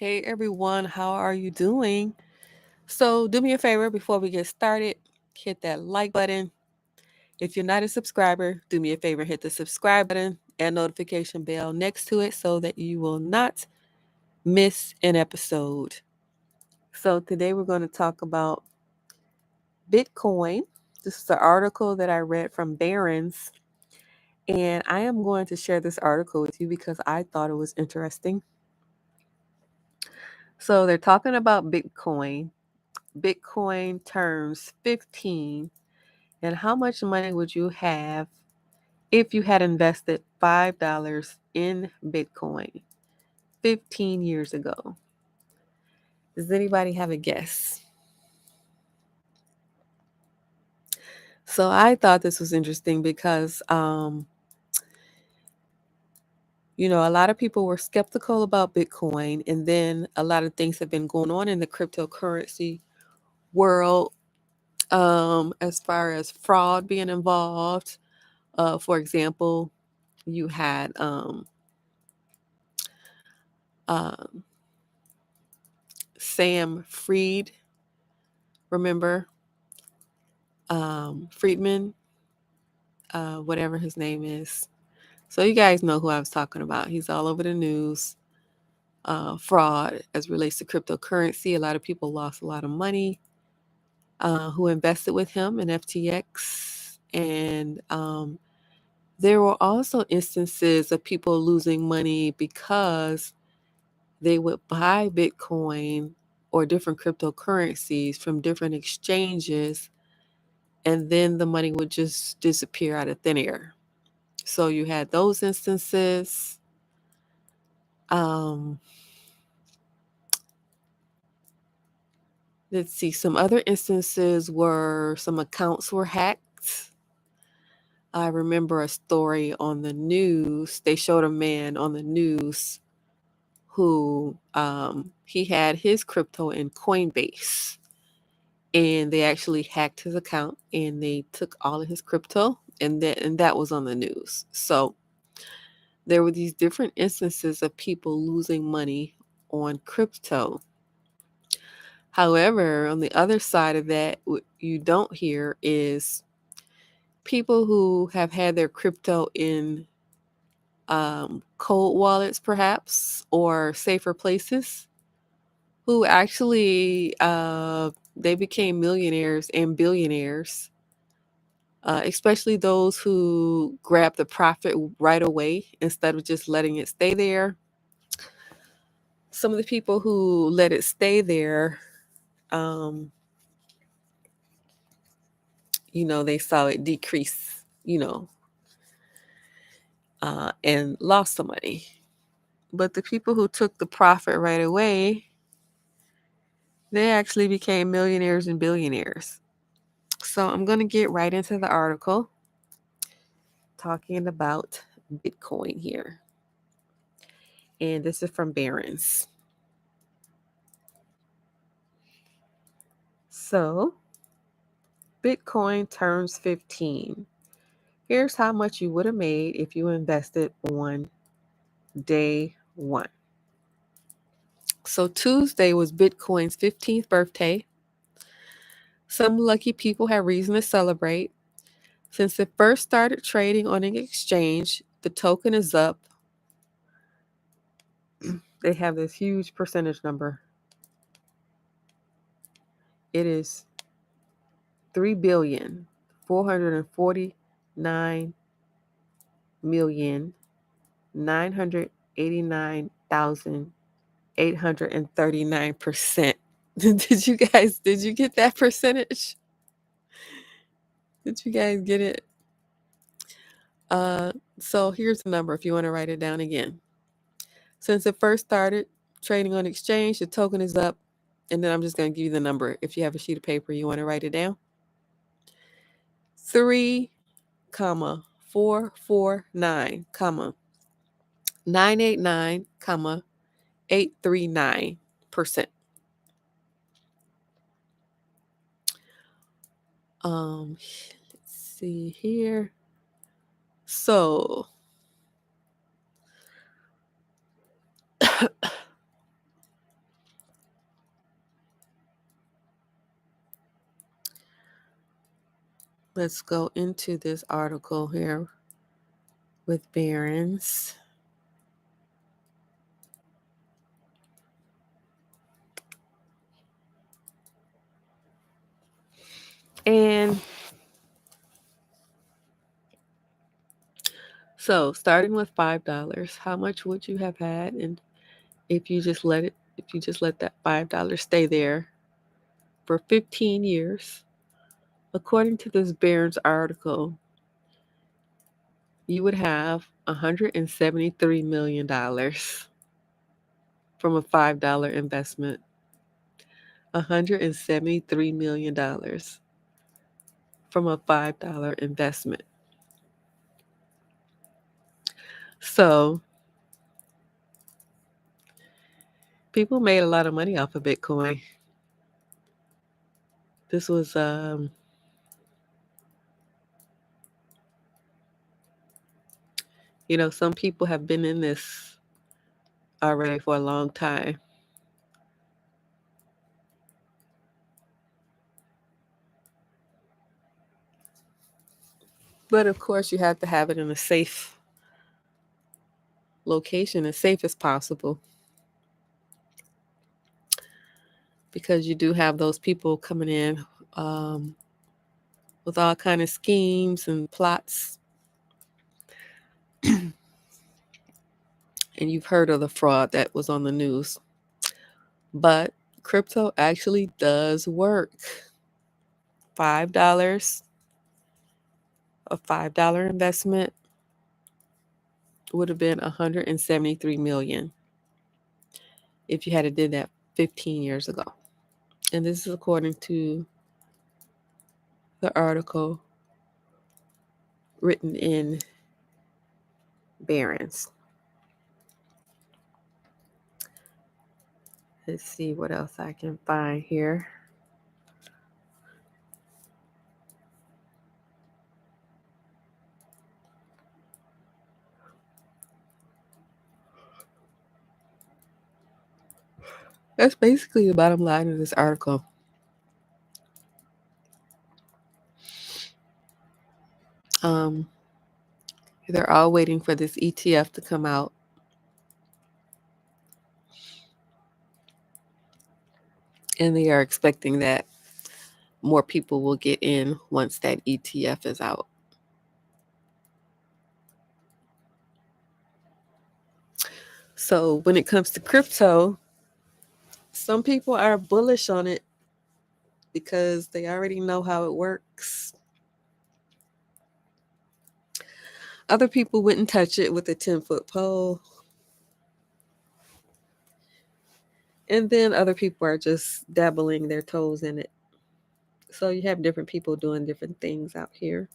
Hey everyone, how are you doing? So, do me a favor before we get started, hit that like button. If you're not a subscriber, do me a favor, hit the subscribe button and notification bell next to it so that you will not miss an episode. So, today we're going to talk about Bitcoin. This is an article that I read from Barron's, and I am going to share this article with you because I thought it was interesting. So, they're talking about Bitcoin. Bitcoin turns 15, and how much money would you have if you had invested $5 in Bitcoin 15 years ago? Does anybody have a guess? So I thought this was interesting because, a lot of people were skeptical about Bitcoin, and then a lot of things have been going on in the cryptocurrency world, as far as fraud being involved. For example, you had um, Sam Fried, remember? Friedman, whatever his name is. So you guys know who I was talking about. He's all over the news. Fraud as relates to cryptocurrency. A lot of people lost a lot of money who invested with him in FTX. And there were also instances of people losing money because they would buy Bitcoin or different cryptocurrencies from different exchanges, and then the money would just disappear out of thin air. So you had those instances. Um, let's see, some other instances were some accounts were hacked. I remember a story on the news. They showed a man on the news who he had his crypto in Coinbase, and they actually hacked his account and they took all of his crypto, and that was on the news. So there were these different instances of people losing money on crypto. However, on the other side of that, what you don't hear is people who have had their crypto in cold wallets, perhaps, or safer places, who actually they became millionaires and billionaires. Especially those who grab the profit right away instead of just letting it stay there. Some of the people who let it stay there, um, they saw it decrease, and lost some money. But the people who took the profit right away, they actually became millionaires and billionaires. So I'm going to get right into the article talking about Bitcoin here. And this is from Barron's. So, Bitcoin turns 15. Here's how much you would have made if you invested on day one. So, Tuesday was Bitcoin's 15th birthday. Some lucky people have reason to celebrate. Since it first started trading on an exchange, the token is up. They have this huge percentage number. It is 3,449,989,839%. Did you get that percentage? Did you guys get it? So here's the number if you want to write it down again. Since it first started trading on exchange, the token is up. And then I'm just going to give you the number. If you have a sheet of paper, you want to write it down. 3,449, 989, 839%. Let's see here. So let's go into this article here with Barron's. And so, starting with $5, how much would you have had, and if you just let that $5 stay there for 15 years? According to this Barron's article, you would have $173 million from a $5 investment. $173 million from a $5 investment. So people made a lot of money off of Bitcoin. This was some people have been in this already for a long time. But of course, you have to have it in a safe location, as safe as possible, because you do have those people coming in with all kind of schemes and plots. And you've heard of the fraud that was on the news. But crypto actually does work. $5, a $5 investment would have been 173 million if you had did that 15 years ago. And this is according to the article written in Barron's. Let's see what else I can find here. That's basically the bottom line of this article. They're all waiting for this ETF to come out. And they are expecting that more people will get in once that ETF is out. So when it comes to crypto, some people are bullish on it because they already know how it works. Other people wouldn't touch it with a 10-foot pole. And then other people are just dabbling their toes in it. So you have different people doing different things out here.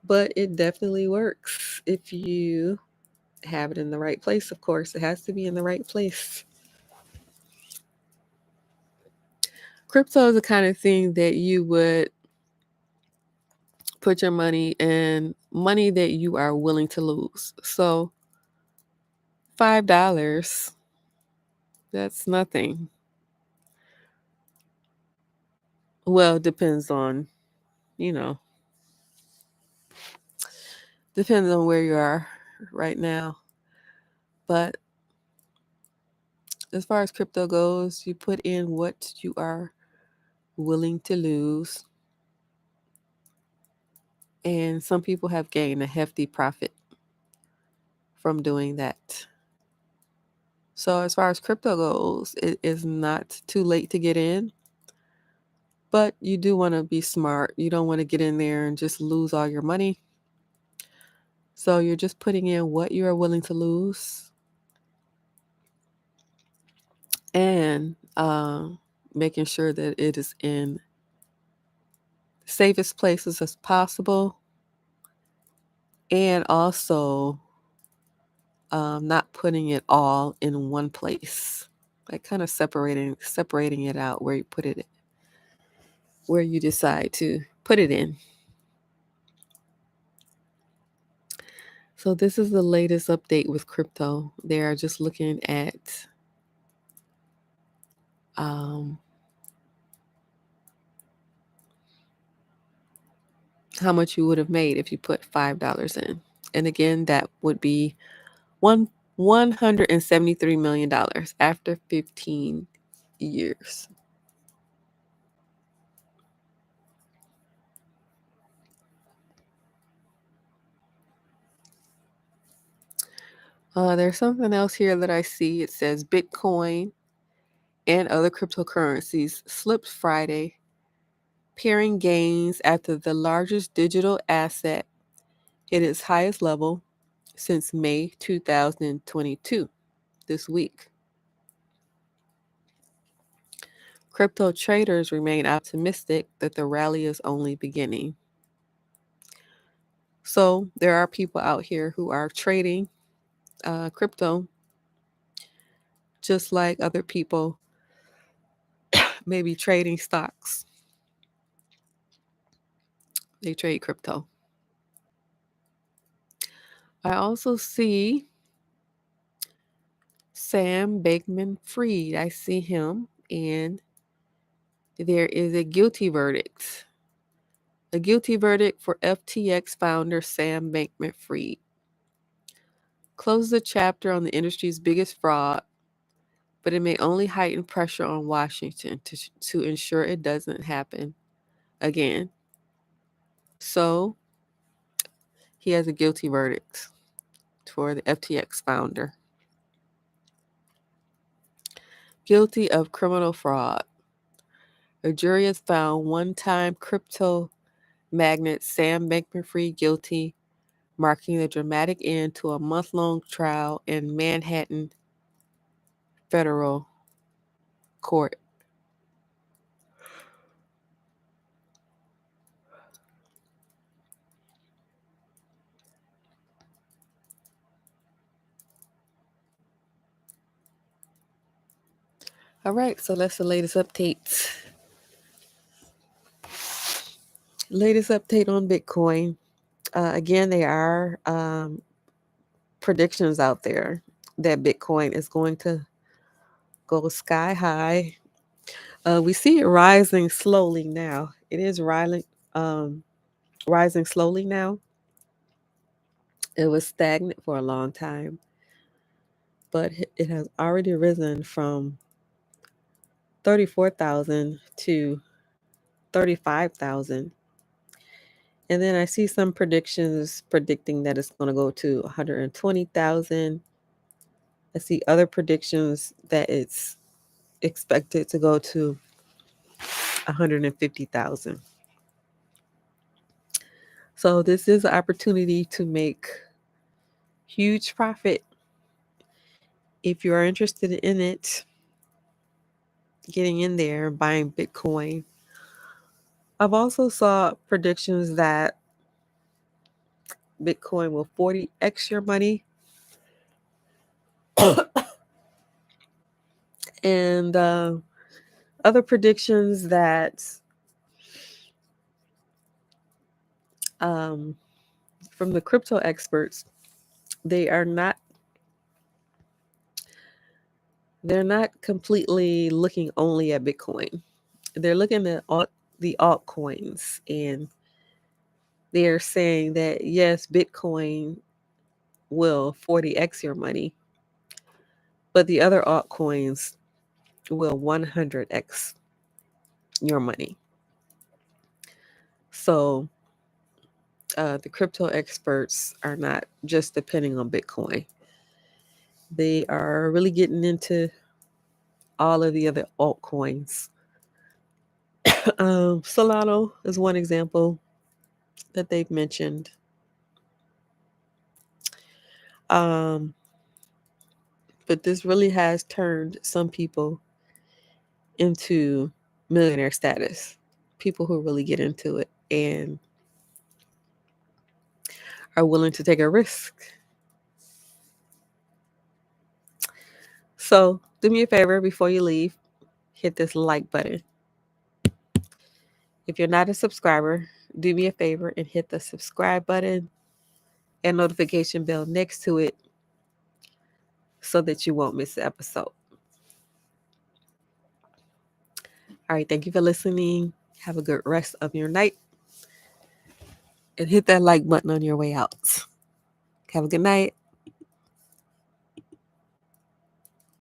But it definitely works if you have it in the right place, of course. It has to be in the right place. Crypto is the kind of thing that you would put your money in, money that you are willing to lose. So $5, that's nothing. Well, it depends on, depends on where you are right now. But as far as crypto goes, you put in what you are willing to lose. And some people have gained a hefty profit from doing that. So as far as crypto goes, it is not too late to get in. But you do want to be smart. You don't want to get in there and just lose all your money. So you're just putting in what you are willing to lose and making sure that it is in the safest places as possible, and also not putting it all in one place, like kind of separating it out where you put it, where you decide to put it in. So this is the latest update with crypto. They are just looking at how much you would have made if you put $5 in. And again, that would be $173 million after 15 years. There's something else here that I see. It says Bitcoin and other cryptocurrencies slipped Friday, pairing gains after the largest digital asset hit its highest level since May 2022 this week. Crypto traders remain optimistic that the rally is only beginning. So there are people out here who are trading crypto just like other people maybe trading stocks. They trade crypto. I also see Sam Bankman-Fried. I see him, and there is a guilty verdict. A guilty verdict for FTX founder Sam Bankman-Fried. Closes a chapter on the industry's biggest fraud, but it may only heighten pressure on Washington to ensure it doesn't happen again. So he has a guilty verdict for the FTX founder. Guilty of criminal fraud. A jury has found one-time crypto magnate Sam Bankman-Fried guilty, marking the dramatic end to a month-long trial in Manhattan federal court. All right, so that's the latest update. Latest update on Bitcoin. Again, there are predictions out there that Bitcoin is going to go sky high. We see it rising slowly now. It is rising slowly now. It was stagnant for a long time, but it has already risen from 34,000 to 35,000. And then I see some predictions predicting that it's going to go to 120,000. I see other predictions that it's expected to go to 150,000. So this is an opportunity to make huge profit. If you are interested in it, getting in there and buying Bitcoin. I've also saw predictions that Bitcoin will 40x your money. And other predictions that from the crypto experts, they're not completely looking only at Bitcoin. They're looking at all the altcoins, and they're saying that yes, Bitcoin will 40x your money, but the other altcoins will 100x your money. So the crypto experts are not just depending on Bitcoin. They are really getting into all of the other altcoins. Solana is one example that they've mentioned. But this really has turned some people into millionaire status. People who really get into it and are willing to take a risk. So do me a favor before you leave, hit this like button. If you're not a subscriber, do me a favor and hit the subscribe button and notification bell next to it so that you won't miss an episode. All right, thank you for listening. Have a good rest of your night. and hit that like button on your way out. Have a good night.